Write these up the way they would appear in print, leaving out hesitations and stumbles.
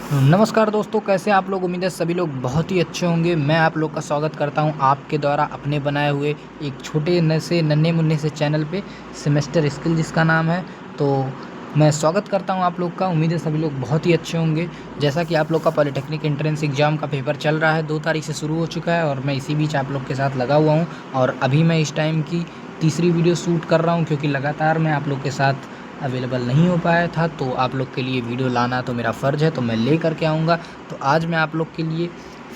नमस्कार दोस्तों, कैसे आप लोग। उम्मीद है सभी लोग बहुत ही अच्छे होंगे। मैं आप लोग का स्वागत करता हूं आपके द्वारा अपने बनाए हुए एक छोटे न से नन्हे मुन्ने से चैनल पे, सेमेस्टर स्किल जिसका नाम है। तो मैं स्वागत करता हूं आप लोग का। उम्मीद है सभी लोग बहुत ही अच्छे होंगे। जैसा कि आप लोग का पॉलिटेक्निक एंट्रेंस एग्ज़ाम का पेपर चल रहा है, 2 तारीख से शुरू हो चुका है और मैं इसी बीच आप लोग के साथ लगा हुआ हूँ। और अभी मैं इस टाइम की तीसरी वीडियो शूट कर रहा हूँ, क्योंकि लगातार मैं आप लोग के साथ अवेलेबल नहीं हो पाया था। तो आप लोग के लिए वीडियो लाना तो मेरा फ़र्ज़ है, तो मैं ले करके आऊँगा। तो आज मैं आप लोग के लिए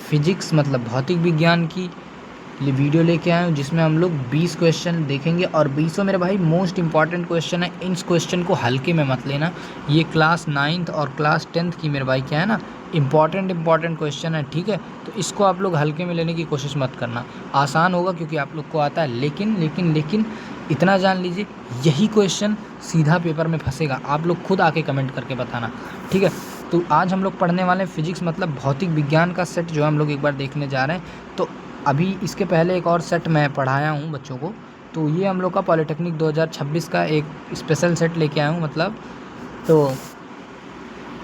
फ़िज़िक्स मतलब भौतिक विज्ञान की वीडियो लेके आया हूँ, जिसमें हम लोग 20 क्वेश्चन देखेंगे और 20 मेरे भाई मोस्ट इंपॉर्टेंट क्वेश्चन है। इन क्वेश्चन को हल्के में मत लेना। ये क्लास 9th और क्लास 10th की मेरे भाई क्या है ना, इंपॉर्टेंट क्वेश्चन है, ठीक है। तो इसको आप लोग हल्के में लेने की कोशिश मत करना। आसान होगा क्योंकि आप लोग को आता है, लेकिन इतना जान लीजिए, यही क्वेश्चन सीधा पेपर में फंसेगा। आप लोग खुद आके कमेंट करके बताना, ठीक है। तो आज हम लोग पढ़ने वाले हैं फिजिक्स मतलब भौतिक विज्ञान का सेट, जो हम लोग एक बार देखने जा रहे हैं। तो अभी इसके पहले एक और सेट मैं पढ़ाया हूँ बच्चों को। तो ये हम लोग का पॉलिटेक्निक 2026 का एक स्पेशल सेट लेके आया हूँ मतलब। तो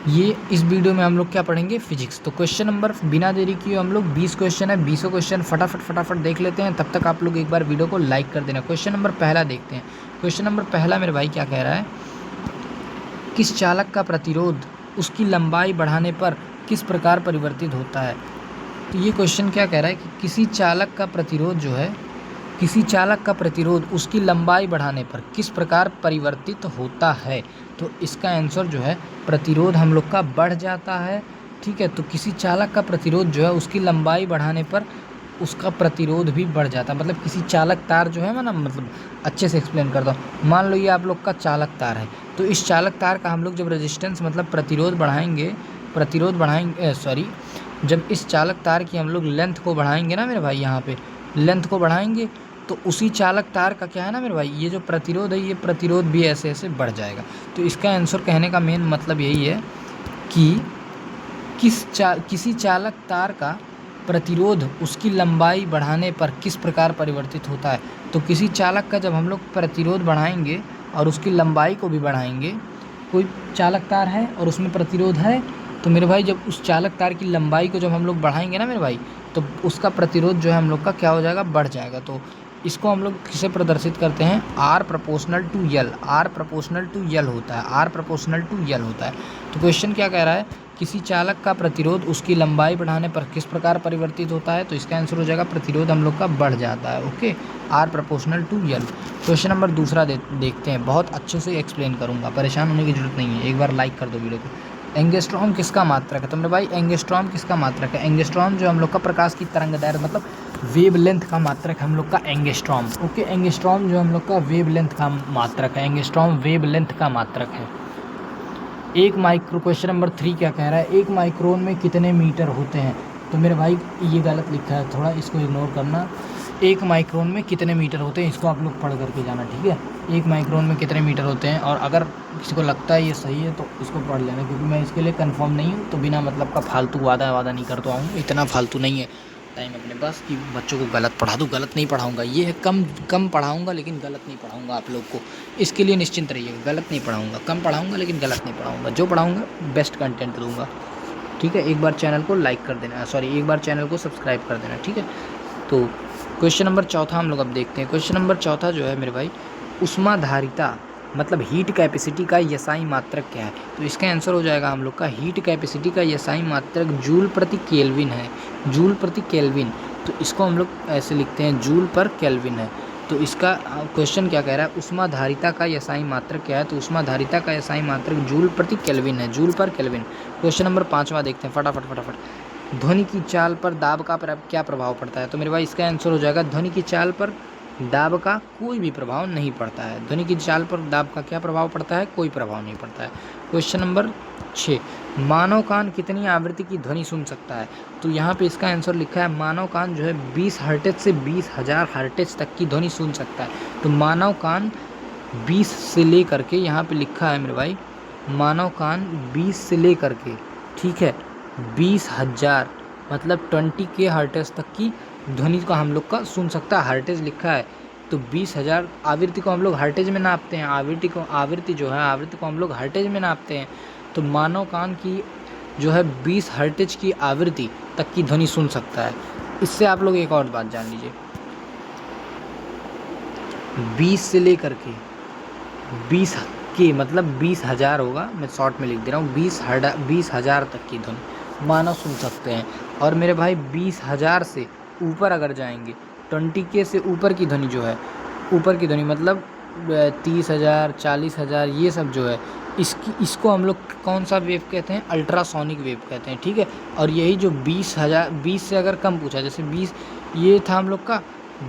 ये इस वीडियो में हम लोग क्या पढ़ेंगे, फिजिक्स। तो क्वेश्चन नंबर बिना देरी किए हम लोग 20 क्वेश्चन है, 20 क्वेश्चन फटाफट देख लेते हैं। तब तक आप लोग एक बार वीडियो को लाइक कर देना। क्वेश्चन नंबर पहला देखते हैं। क्वेश्चन नंबर पहला मेरे भाई क्या कह रहा है, किस चालक का प्रतिरोध उसकी लंबाई बढ़ाने पर किस प्रकार परिवर्तित होता है। तो ये क्वेश्चन क्या कह रहा है कि किसी चालक का प्रतिरोध जो है, किसी चालक का प्रतिरोध उसकी लंबाई बढ़ाने पर किस प्रकार परिवर्तित होता है। तो इसका आंसर जो है, प्रतिरोध हम लोग का बढ़ जाता है, ठीक है। तो किसी चालक का प्रतिरोध जो है उसकी लंबाई बढ़ाने पर उसका प्रतिरोध भी बढ़ जाता है। मतलब किसी चालक तार जो है ना, मतलब अच्छे से एक्सप्लेन करता हूँ। मान लो ये आप लोग का चालक तार है, तो इस चालक तार का हम लोग जब रेजिस्टेंस मतलब प्रतिरोध बढ़ाएंगे सॉरी, जब इस चालक तार की हम लोग लेंथ को बढ़ाएंगे ना मेरे भाई, यहाँ पे लेंथ को बढ़ाएंगे, तो उसी चालक तार का क्या है ना मेरे भाई, ये जो प्रतिरोध है, ये प्रतिरोध भी ऐसे ऐसे बढ़ जाएगा। तो इसका आंसर कहने का मेन मतलब यही है कि किसी चालक तार का प्रतिरोध उसकी लंबाई बढ़ाने पर किस प्रकार परिवर्तित होता है। तो किसी चालक का जब हम लोग प्रतिरोध बढ़ाएंगे और उसकी लंबाई को भी बढ़ाएंगे, कोई चालक तार है और उसमें प्रतिरोध है, तो मेरे भाई जब उस चालक तार की लंबाई को जब हम लोग बढ़ाएंगे ना मेरे भाई, तो उसका प्रतिरोध जो है हम लोग का क्या हो जाएगा, बढ़ जाएगा। तो इसको हम लोग किसे प्रदर्शित करते हैं, R proportional to L. R proportional to L होता है, आर प्रोपोर्शनल टू यल होता है। तो क्वेश्चन क्या कह रहा है, किसी चालक का प्रतिरोध उसकी लंबाई बढ़ाने पर किस प्रकार परिवर्तित होता है। तो इसका आंसर हो जाएगा, प्रतिरोध हम लोग का बढ़ जाता है, okay, R proportional to L. Question number दूसरा देखते हैं। बहुत अच्छे से एक्सप्लेन करूंगा, परेशान होने की जरूरत नहीं है। एक बार लाइक कर दो वीडियो को। एंगस्ट्रॉम किसका मात्रक है। तो मेरे भाई एंगस्ट्रॉम किसका मात्रक है, एंगस्ट्रॉम जो हम लोग का प्रकाश की तरंग दैर्घ्य मतलब वेव लेंथ का मात्रक है हम लोग का एंगस्ट्रॉम, ओके। एंगस्ट्रॉम जो हम लोग का वेव लेंथ का मात्रक है, एंगस्ट्रॉम वेव लेंथ का मात्रक है। एक माइक्रो क्वेश्चन नंबर 3 क्या कह रहा है, एक माइक्रोन में कितने मीटर होते हैं। तो मेरे भाई ये गलत लिखा है, थोड़ा इसको इग्नोर करना। एक माइक्रोन में कितने मीटर होते हैं, इसको आप लोग पढ़ करके जाना, ठीक है। एक माइक्रोन में कितने मीटर होते हैं, और अगर किसी को लगता है ये सही है तो इसको पढ़ लेना, क्योंकि मैं इसके लिए कंफर्म नहीं हूँ। तो बिना मतलब का फालतू वादा नहीं करता हूँ, इतना फालतू नहीं है टाइम अपने पास कि बच्चों को गलत पढ़ा दूँ। गलत नहीं पढ़ाऊँगा, ये है कम पढ़ाऊँगा, लेकिन गलत नहीं पढ़ाऊँगा आप लोग को। इसके लिए निश्चिंत रहिए, गलत नहीं पढ़ाऊँगा, कम पढ़ाऊँगा लेकिन गलत नहीं पढ़ाऊँगा। जो पढ़ाऊँगा बेस्ट कंटेंट दूँगा, ठीक है। एक बार चैनल को लाइक कर देना, सॉरी, एक बार चैनल को सब्सक्राइब कर देना, ठीक है। तो क्वेश्चन नंबर चौथा हम लोग अब देखते हैं। क्वेश्चन नंबर चौथा जो है मेरे भाई, ऊष्माधारिता मतलब हीट कैपेसिटी का एसआई मात्रक क्या है। तो इसका आंसर हो जाएगा हम लोग का, हीट कैपेसिटी का एसआई मात्रक जूल प्रति केल्विन है, जूल प्रति केल्विन। तो इसको हम लोग ऐसे लिखते हैं, जूल पर केल्विन है। तो इसका क्वेश्चन क्या कह रहा है, ऊष्माधारिता का एसआई मात्रक क्या है। तो ऊष्माधारिता का एसआई मात्रक जूल प्रति केल्विन है, जूल पर केल्विन। क्वेश्चन नंबर 5वां देखते हैं फटाफट। ध्वनि की चाल पर दाब का क्या प्रभाव पड़ता है। तो मेरे भाई इसका आंसर हो जाएगा, ध्वनि की चाल पर दाब का कोई भी प्रभाव नहीं पड़ता है। ध्वनि की चाल पर दाब का क्या प्रभाव पड़ता है, कोई प्रभाव नहीं पड़ता है। क्वेश्चन नंबर 6, मानव कान कितनी आवृत्ति की ध्वनि सुन सकता है। तो यहाँ पे इसका आंसर लिखा है, मानव कान जो है 20 हर्ट्ज से 20,000 हर्ट्ज तक की ध्वनि सुन सकता है। तो मानव कान 20 से लेकर के, यहाँ पे लिखा है मेरे भाई, मानव कान 20 से लेकर के, ठीक है, 20,000 मतलब 20K हर्ट्ज तक की ध्वनि को हम लोग का सुन सकता है। हर्ट्ज लिखा है, तो 20,000 आवृत्ति को हम लोग हर्ट्ज में नापते हैं। आवृत्ति जो है, आवृत्ति को हम लोग हर्ट्ज में नापते हैं। तो मानव कान की जो है 20 हर्ट्ज की आवृत्ति तक की ध्वनि सुन सकता है। इससे आप लोग एक और बात जान लीजिए, 20 से लेकर के 20 के मतलब 20,000 होगा, मैं शॉर्ट में लिख दे रहा हूँ, 20,000 तक की ध्वनि मानव सुन सकते हैं। और मेरे भाई 20,000 से ऊपर अगर जाएंगे, 20K से ऊपर की ध्वनि जो है, ऊपर की ध्वनि मतलब 30,000 40,000 ये सब जो है, इसको हम लोग कौन सा वेव कहते हैं? अल्ट्रासोनिक वेव कहते हैं, ठीक है। और यही जो 20,000, 20 से अगर कम पूछा, जैसे 20 ये था हम लोग का,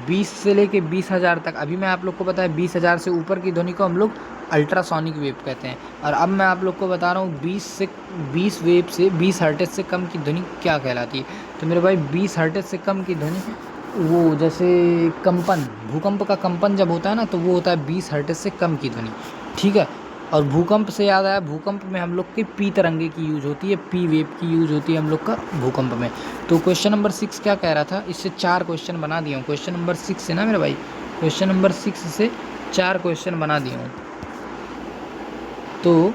20 से लेके 20,000 तक, अभी मैं आप लोग को बताया 20,000 से ऊपर की ध्वनि को हम लोग अल्ट्रासोनिक वेव कहते हैं। और अब मैं आप लोग को बता रहा हूँ 20 वेव से 20 हर्ट्ज से कम की ध्वनि क्या कहलाती है। तो मेरे भाई 20 हर्ट्ज से कम की ध्वनि, वो जैसे कंपन, भूकंप का कंपन जब होता है ना, तो वो होता है 20 हर्ट्ज से कम की ध्वनि, ठीक है। और भूकंप से याद आया, भूकंप में हम लोग की पी तरंगे की यूज होती है, पी वेव की यूज होती है हम लोग का भूकंप में। तो क्वेश्चन नंबर 6 क्या कह रहा था, इससे 4 क्वेश्चन बना दिया हूँ। क्वेश्चन नंबर 6 से ना मेरे भाई, क्वेश्चन नंबर 6 से 4 क्वेश्चन बना दिया हूँ। तो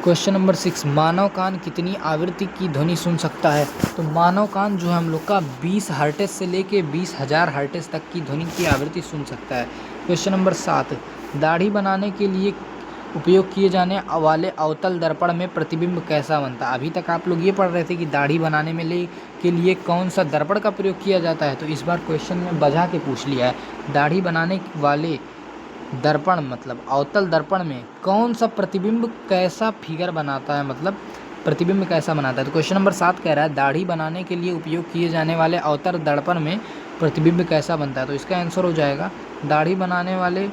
क्वेश्चन नंबर 6, मानव कान कितनी आवृत्ति की ध्वनि सुन सकता है? तो मानव कान जो है हम लोग का 20 हर्ट्ज से लेके 20,000 हर्ट्ज तक की ध्वनि की आवृत्ति सुन सकता है। क्वेश्चन नंबर 7, दाढ़ी बनाने के लिए उपयोग किए जाने वाले अवतल दर्पण में प्रतिबिंब कैसा बनता है? अभी तक आप लोग ये पढ़ रहे थे कि दाढ़ी बनाने में के लिए कौन सा दर्पण का प्रयोग किया जाता है, तो इस बार क्वेश्चन में बजा के पूछ लिया है, दाढ़ी बनाने वाले दर्पण मतलब अवतल दर्पण में कौन सा प्रतिबिंब कैसा फिगर बनाता है, मतलब प्रतिबिंब कैसा बनाता है। तो क्वेश्चन नंबर 7 कह रहा है, दाढ़ी बनाने के लिए उपयोग किए जाने वाले अवतल दर्पण में प्रतिबिंब कैसा बनता है। तो इसका आंसर हो जाएगा, दाढ़ी बनाने वाले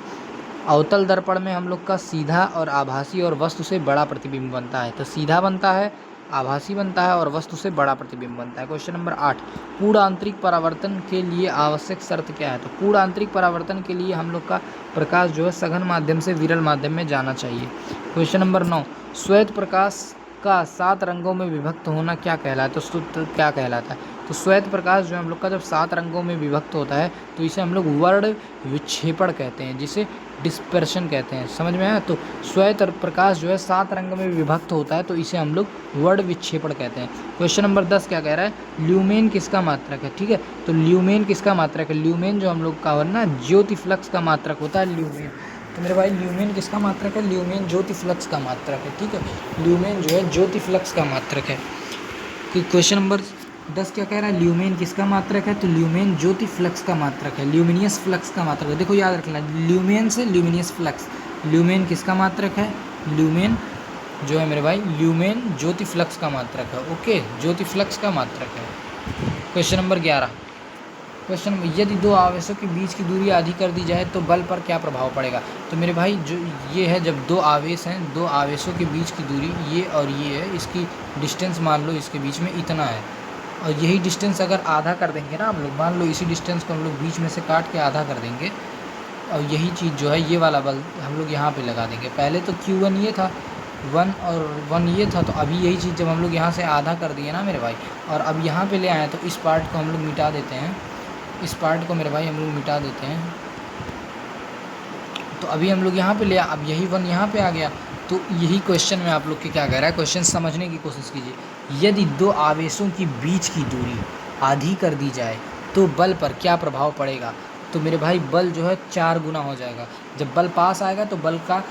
अवतल दर्पण में हम लोग का सीधा और आभासी और वस्तु से बड़ा प्रतिबिंब बनता है। तो सीधा बनता है, आभासी बनता है और वस्तु से बड़ा प्रतिबिंब बनता है। क्वेश्चन नंबर 8, पूर्ण आंतरिक परावर्तन के लिए आवश्यक शर्त क्या है? तो पूर्ण आंतरिक परावर्तन के लिए हम लोग का प्रकाश जो है सघन माध्यम से विरल माध्यम में जाना चाहिए। क्वेश्चन नंबर 9, श्वेत प्रकाश का 7 रंगों में विभक्त होना क्या कहलाता है? तो क्या कहलाता है? तो श्वेत प्रकाश जो हम लोग का जब 7 रंगों में विभक्त होता है तो इसे हम लोग वर्ण विक्षेपण कहते हैं, जिसे डिस्पर्शन कहते हैं। समझ में आया? तो श्वेत प्रकाश जो है 7 रंग में विभक्त होता है तो इसे हम लोग वर्ण विक्षेपण कहते हैं। क्वेश्चन नंबर 10 क्या कह रहा है, ल्यूमेन किसका मात्रक है? ठीक है, तो ल्यूमेन किसका मात्रक है? ल्यूमेन जो हम लोग का ना ज्योति फ्लक्स का मात्रक होता है ल्यूमेन। तो मेरे भाई ल्यूमेन किसका मात्रक है? ल्यूमेन ज्योति फ्लक्स का मात्रक है, ठीक है। ल्यूमेन जो है ज्योति फ्लक्स का मात्रक है। क्वेश्चन नंबर 10 क्या कह रहा है, ल्यूमेन किसका मात्रक है? तो ल्यूमेन ज्योति फ्लक्स का मात्रक है, ल्यूमिनियस फ्लक्स का मात्रक है। देखो याद रखना, ल्यूमेन से ल्यूमिनियस फ्लक्स, ल्यूमेन किसका मात्रक है? ल्यूमेन जो है मेरे भाई, ल्यूमेन ज्योति फ्लक्स का मात्रक है, ओके, ज्योति फ्लक्स का मात्रक है। क्वेश्चन नंबर 11, क्वेश्चन, यदि दो आवेशों के बीच की दूरी आधी कर दी जाए तो बल पर क्या प्रभाव पड़ेगा? तो मेरे भाई जो ये है, जब दो आवेश हैं, दो आवेशों के बीच की दूरी ये और ये है, इसकी डिस्टेंस मान लो इसके बीच में इतना है, और यही डिस्टेंस अगर आधा कर देंगे ना हम लोग, मान लो इसी डिस्टेंस को हम लोग बीच में से काट के आधा कर देंगे, और यही चीज़ जो है ये वाला बल हम लोग यहाँ पे लगा देंगे। पहले तो Q1 ये था, 1 और 1 ये था, तो अभी यही चीज़ जब हम लोग यहाँ से आधा कर दिए ना मेरे भाई, और अब यहाँ पे ले आए तो इस पार्ट को हम लोग मिटा देते हैं, इस पार्ट को मेरे भाई हम लोग मिटा देते हैं। तो अभी हम लोग यहाँ पे ले, अब यही 1 यहाँ पे आ गया। तो यही क्वेश्चन में आप लोग के क्या कह रहा है, क्वेश्चन समझने की कोशिश कीजिए। यदि दो आवेशों की बीच की दूरी आधी कर दी जाए तो बल पर क्या प्रभाव पड़ेगा? तो मेरे भाई बल जो है 4 गुना हो जाएगा। जब बल पास आएगा तो बल का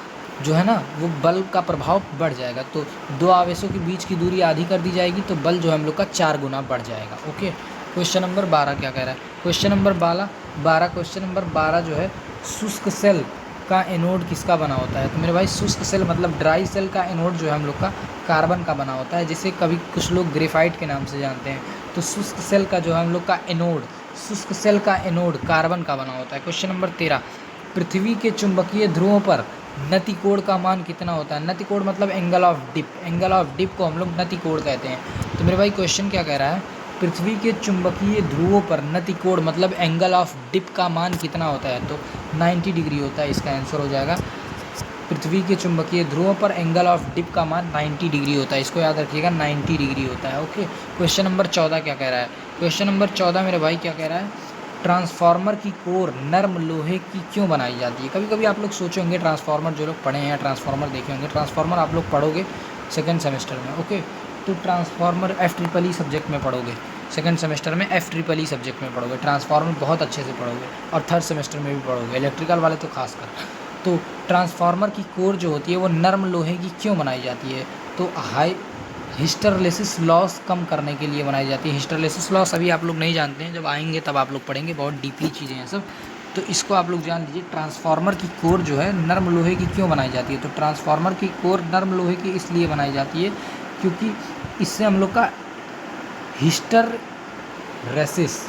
जो है ना, वो बल का प्रभाव बढ़ जाएगा। तो दो आवेशों के बीच की दूरी आधी कर दी जाएगी तो बल जो है हम लोग का 4 गुना बढ़ जाएगा, ओके। क्वेश्चन नंबर 12 क्या कह रहा है, क्वेश्चन नंबर 12 क्वेश्चन नंबर 12 जो है, शुष्क सेल का एनोड किसका बना होता है? तो मेरे भाई शुष्क सेल मतलब ड्राई सेल का एनोड जो है हम लोग का कार्बन का बना होता है, जिसे कभी कुछ लोग ग्रेफाइट के नाम से जानते हैं। तो शुष्क सेल का जो है हम लोग का एनोड, शुष्क सेल का एनोड कार्बन का बना होता है। क्वेश्चन नंबर 13, पृथ्वी के चुंबकीय ध्रुवों पर नतिकोण का मान कितना होता है? नतिकोण मतलब angle of dip, angle of dip को हम लोग नतिकोण कहते हैं। तो मेरे भाई क्वेश्चन क्या कह रहा है, पृथ्वी के चुंबकीय ध्रुवों पर नतिकोण मतलब एंगल ऑफ डिप का मान कितना होता है? तो 90 डिग्री होता है, इसका आंसर हो जाएगा। पृथ्वी के चुंबकीय ध्रुवों पर एंगल ऑफ डिप का मान 90 डिग्री होता है, इसको याद रखिएगा, 90 डिग्री होता है, ओके। क्वेश्चन नंबर 14 क्या कह रहा है, क्वेश्चन नंबर 14 मेरे भाई क्या कह रहा है, ट्रांसफार्मर की कोर नर्म लोहे की क्यों बनाई जाती है? कभी कभी आप लोग सोचे होंगे, ट्रांसफार्मर जो लोग पढ़े हैं, ट्रांसफार्मर देखे होंगे, ट्रांसफार्मर आप लोग पढ़ोगे सेकेंड सेमेस्टर में। ओके, तो ट्रांसफार्मर FEEE सब्जेक्ट में पढ़ोगे, सेकेंड सेमेस्टर में FEEE सब्जेक्ट में पढ़ोगे, ट्रांसफार्मर बहुत अच्छे से पढ़ोगे और थर्ड सेमेस्टर में भी पढ़ोगे, इलेक्ट्रिकल वाले तो खासकर। तो ट्रांसफार्मर की कोर जो होती है वो नर्म लोहे की क्यों बनाई जाती है? तो हाई हिस्टरेसिस लॉस कम करने के लिए बनाई जाती है। हिस्टरेसिस लॉस अभी आप लोग नहीं जानते हैं, जब आएंगे तब आप लोग पढ़ेंगे, बहुत डीपली चीज़ें हैं सब, तो इसको आप लोग जान लीजिए। ट्रांसफार्मर की कोर जो है नर्म लोहे की क्यों बनाई जाती है? तो ट्रांसफार्मर की कोर नर्म लोहे की इसलिए बनाई जाती है क्योंकि इससे हम लोग का हिस्टरेसिस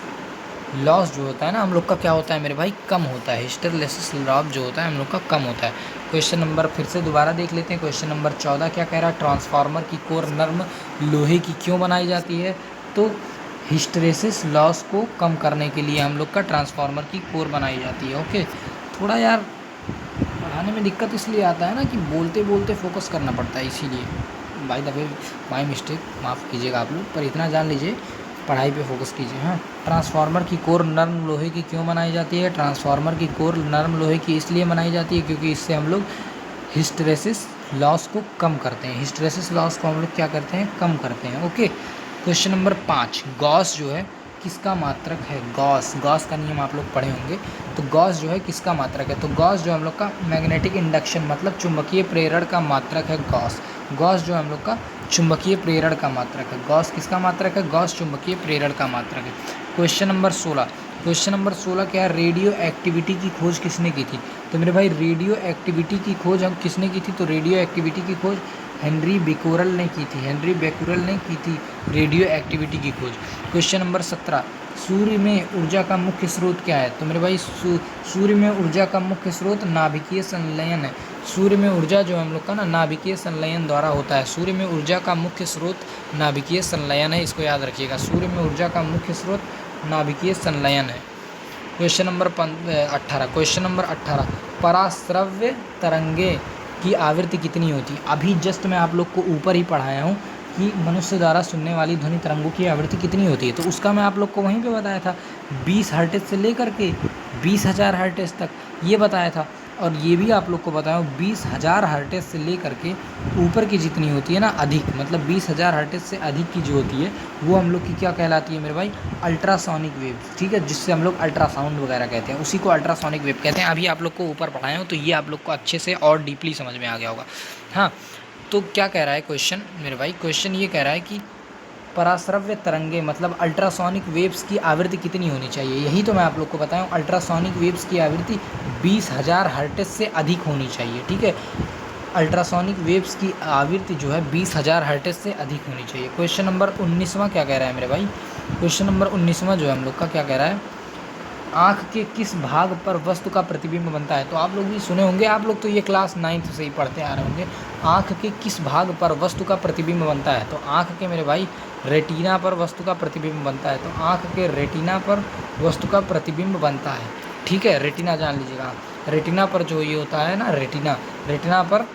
लॉस जो होता है ना हम लोग का क्या होता है मेरे भाई, कम होता है। हिस्टरेसिस लॉस जो होता है हम लोग का कम होता है। क्वेश्चन नंबर फिर से दोबारा देख लेते हैं। क्वेश्चन नंबर 14 क्या कह रहा है? ट्रांसफार्मर की कोर नर्म लोहे की क्यों बनाई जाती है? तो हिस्टरेसिस लॉस को कम करने के लिए हम लोग का ट्रांसफार्मर की कोर बनाई जाती है। ओके, थोड़ा यार पढ़ाने में दिक्कत इसलिए आता है ना कि बोलते बोलते फोकस करना पड़ता है, इसीलिए by the way my mistake, माफ़ कीजिएगा आप लोग, पर इतना जान लीजिए पढ़ाई पे फोकस कीजिए। हाँ, ट्रांसफार्मर की कोर नर्म लोहे की क्यों बनाई जाती है? ट्रांसफार्मर की कोर नर्म लोहे की इसलिए बनाई जाती है क्योंकि इससे हम लोग हिस्टरेसिस लॉस को कम करते हैं। हिस्टरेसिस लॉस को हम लोग क्या करते हैं? कम करते हैं। ओके, क्वेश्चन नंबर 5, गॉस जो है किसका मात्रक है? गॉस, गॉस का नियम आप लोग पढ़े होंगे। तो गॉस जो है किसका मात्रक है? तो गॉस जो हम लोग का मैग्नेटिक इंडक्शन मतलब चुंबकीय प्रेरण का मात्रक है। गॉस, गॉस जो हम लोग का चुंबकीय प्रेरण का मात्रक है। गॉस किसका मात्रक है? गॉस चुंबकीय प्रेरण का मात्रक है। क्वेश्चन नंबर 16, क्वेश्चन नंबर 16 क्या है? रेडियो एक्टिविटी की खोज किसने की थी? तो मेरे भाई रेडियो एक्टिविटी की खोज हम किसने की थी? तो रेडियो एक्टिविटी की खोज हेनरी बेक्यूरेल ने की थी। हेनरी बेक्यूरेल ने की थी रेडियो एक्टिविटी की खोज। क्वेश्चन नंबर 17, सूर्य में ऊर्जा का मुख्य स्रोत क्या है? तो मेरे भाई सूर्य में ऊर्जा का मुख्य स्रोत नाभिकीय संलयन है। सूर्य में ऊर्जा जो हम लोग का ना नाभिकीय संलयन द्वारा होता है। सूर्य में ऊर्जा का मुख्य स्रोत नाभिकीय संलयन है, इसको याद रखिएगा। सूर्य में ऊर्जा का मुख्य स्रोत नाभिकीय संलयन है। क्वेश्चन नंबर 18, क्वेश्चन नंबर 18, पराश्रव्य तरंगे की आवृत्ति कितनी होती है? अभी जस्ट मैं आप लोग को ऊपर ही पढ़ाया हूँ कि मनुष्य द्वारा सुनने वाली ध्वनि तरंगों की आवृत्ति कितनी होती है, तो उसका मैं आप लोग को वहीं पे बताया था। 20 हर्ट्ज से लेकर के 20,000 हर्ट्ज तक ये बताया था। और ये भी आप लोग को बताया हूँ 20,000 हर्ट्ज से लेकर के ऊपर की जितनी होती है ना अधिक, मतलब 20,000 हर्ट्ज से अधिक की जो होती है वो हम लोग की क्या कहलाती है मेरे भाई? Ultrasonic wave. ठीक है, जिससे हम लोग अल्ट्रासाउंड वगैरह कहते हैं, उसी को अल्ट्रासोनिक वेव कहते हैं। अभी आप लोग को ऊपर पढ़ाया हूँ तो ये आप लोग को अच्छे से और डीपली समझ में आ गया होगा। हाँ, तो क्या कह रहा है क्वेश्चन मेरे भाई? क्वेश्चन ये कह रहा है कि पराश्रव्य तरंगे मतलब अल्ट्रासोनिक वेव्स की आवृत्ति कितनी होनी चाहिए? यही तो मैं आप लोग को बताया हूँ, अल्ट्रासोनिक वेव्स की आवृत्ति 20,000 हर्ट्ज से अधिक होनी चाहिए। ठीक है, अल्ट्रासोनिक वेव्स की आवृत्ति जो है 20,000 हर्ट्ज से अधिक होनी चाहिए। क्वेश्चन नंबर 19वां क्या कह रहा है मेरे भाई? क्वेश्चन नंबर 19वां जो है हम लोग का क्या कह रहा है? आँख के किस भाग पर वस्तु का प्रतिबिंब बनता है? तो आप लोग भी सुने होंगे, आप लोग तो ये क्लास 9th से ही पढ़ते आ रहे होंगे। आँख के किस भाग पर वस्तु का प्रतिबिंब बनता है? तो आँख के मेरे भाई रेटिना पर वस्तु का प्रतिबिंब बनता है। तो आँख के रेटिना पर वस्तु का प्रतिबिंब बनता है। ठीक है, रेटिना जान लीजिएगा, रेटिना पर जो ये होता है ना, रेटिना पर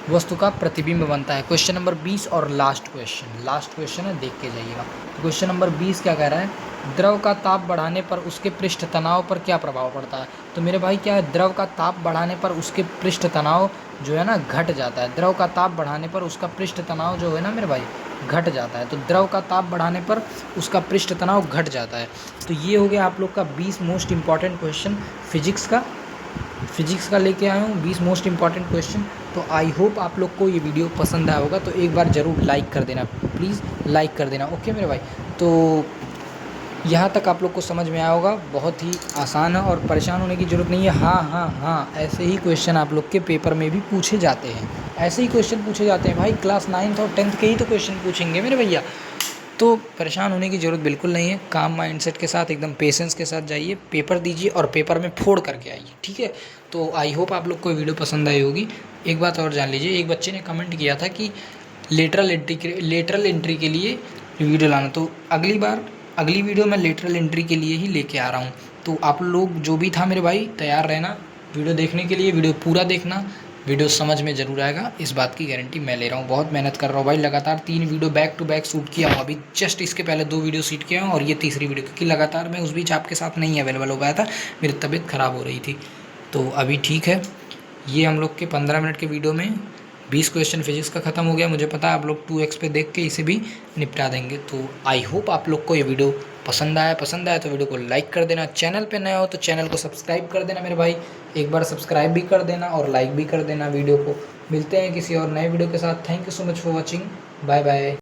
वस्तु का प्रतिबिंब बनता है। क्वेश्चन नंबर 20 और लास्ट क्वेश्चन है, देख के जाइएगा। तो क्वेश्चन नंबर 20 क्या कह रहा है? द्रव का ताप बढ़ाने पर उसके पृष्ठ तनाव पर क्या प्रभाव पड़ता है? तो मेरे भाई क्या है? द्रव का ताप बढ़ाने पर उसके पृष्ठ तनाव जो है ना घट जाता है। द्रव का ताप बढ़ाने पर उसका पृष्ठ तनाव जो है ना मेरे भाई घट जाता है। तो द्रव का ताप बढ़ाने पर उसका पृष्ठ तनाव घट जाता है। तो ये हो गया आप लोग का 20 मोस्ट इंपॉर्टेंट क्वेश्चन फिजिक्स का लेके आया हूँ 20 मोस्ट इंपॉर्टेंट क्वेश्चन। तो आई होप आप लोग को ये वीडियो पसंद आया होगा, तो एक बार ज़रूर लाइक कर देना, प्लीज़ लाइक कर देना। ओके मेरे भाई, तो यहाँ तक आप लोग को समझ में आया होगा, बहुत ही आसान है और परेशान होने की ज़रूरत नहीं है। हाँ, ऐसे ही क्वेश्चन आप लोग के पेपर में भी पूछे जाते हैं, ऐसे ही क्वेश्चन पूछे जाते हैं भाई। क्लास 9th और 10th के ही तो क्वेश्चन पूछेंगे मेरे भैया, तो परेशान होने की ज़रूरत बिल्कुल नहीं है। काम माइंडसेट के साथ, एकदम पेशेंस के साथ जाइए, पेपर दीजिए और पेपर में फोड़ करके आइए। ठीक है, तो आई होप आप लोग को वीडियो पसंद आई होगी। एक बात और जान लीजिए, एक बच्चे ने कमेंट किया था कि लेटरल एंट्री के लिए वीडियो लाना, तो अगली वीडियो मैं लेटरल एंट्री के लिए ही लेके आ रहा हूँ। तो आप लोग जो भी था मेरे भाई तैयार रहना वीडियो देखने के लिए, वीडियो पूरा देखना, वीडियो समझ में ज़रूर आएगा, इस बात की गारंटी मैं ले रहा हूँ। बहुत मेहनत कर रहा हूँ भाई, लगातार 3 video back to back shoot किया हूँ। अभी जस्ट इसके पहले 2 वीडियो शूट किया हूँ और ये तीसरी वीडियो, क्योंकि लगातार मैं उस बीच आपके साथ नहीं अवेलेबल हो पाया था, मेरी तबीयत ख़राब हो रही थी। तो अभी ठीक है, ये हम लोग के 15 मिनट के वीडियो में 20 क्वेश्चन फिजिक्स का ख़त्म हो गया। मुझे पता है आप लोग 2x पे देख के इसे भी निपटा देंगे। तो आई होप आप लोग को ये वीडियो पसंद आया तो वीडियो को लाइक कर देना। चैनल पे नया हो तो चैनल को सब्सक्राइब कर देना मेरे भाई, एक बार सब्सक्राइब भी कर देना और लाइक भी कर देना वीडियो को। मिलते हैं किसी और नए वीडियो के साथ। Thank you so much for watching. Bye bye.